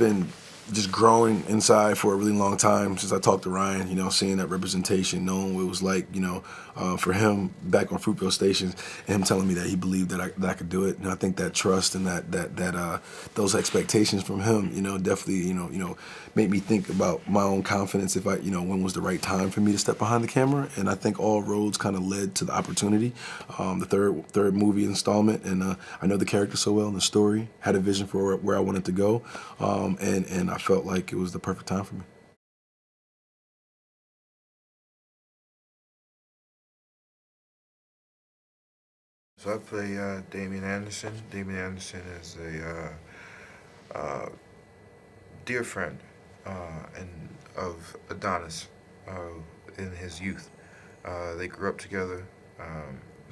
been just growing inside for a really long time since I talked to Ryan, seeing that representation, knowing what it was like, for him back on Fruitvale Stations, and him telling me that he believed that I could do it. And I think that trust and that those expectations from him, definitely, made me think about my own confidence if when was the right time for me to step behind the camera. And I think all roads kind of led to the opportunity, the third movie installment. And I know the character so well and the story, had a vision for where I wanted to go, and I felt like it was the perfect time for me. So I play Damian Anderson. Damian Anderson is a dear friend and of Adonis in his youth. They grew up together.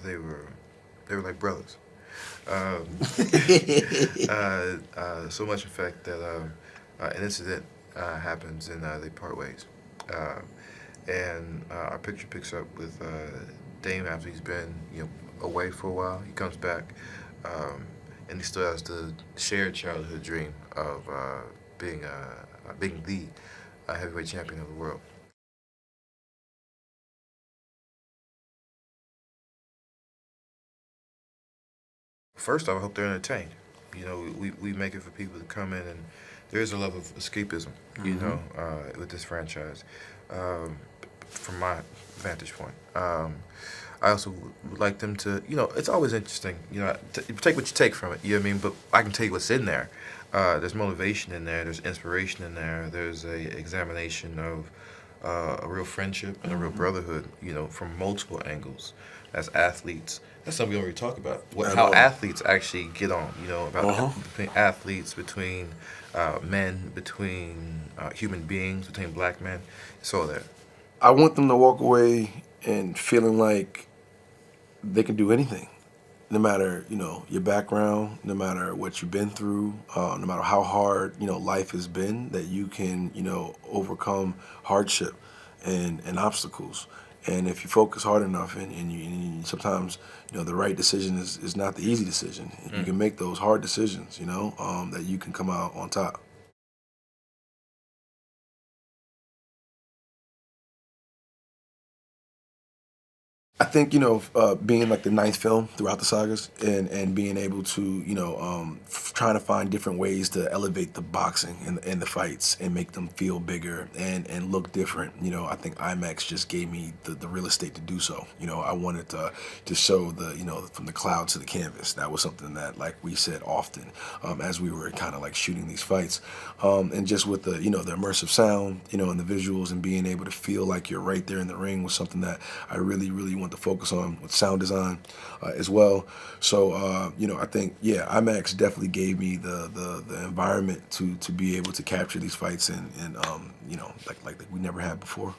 They were they were like brothers. Um, so much in fact that an incident happens and they part ways. Uh, and our picture picks up with Dame after he's been away for a while. He comes back, um, and he still has the shared childhood dream of being the heavyweight champion of the world. First off, I hope they're entertained. We make it for people to come in, and there is a level of escapism, with this franchise, um, from my vantage point. I also would like them to, it's always interesting, take what you take from it, you know what I mean? But I can tell you what's in there. There's motivation in there, there's inspiration in there, there's a examination of a real friendship and a real brotherhood, from multiple angles as athletes. That's something we don't really talk about. How athletes actually get on, about between athletes, between men, between human beings, between black men. It's all there. I want them to walk away and feeling like they can do anything, no matter your background, no matter what you've been through, no matter how hard life has been, that you can overcome hardship and obstacles. And if you focus hard enough, and sometimes the right decision is not the easy decision. You can make those hard decisions, that you can come out on top. I think being like the ninth film throughout the sagas, and being able to trying to find different ways to elevate the boxing and the fights and make them feel bigger and look different. I think IMAX just gave me the real estate to do so. I wanted to show the from the cloud to the canvas. That was something that, like we said often, as we were kind of like shooting these fights, and just with the the immersive sound, and the visuals, and being able to feel like you're right there in the ring was something that I really want to focus on with sound design as well. So I think IMAX definitely gave me the environment to be able to capture these fights and like we never had before.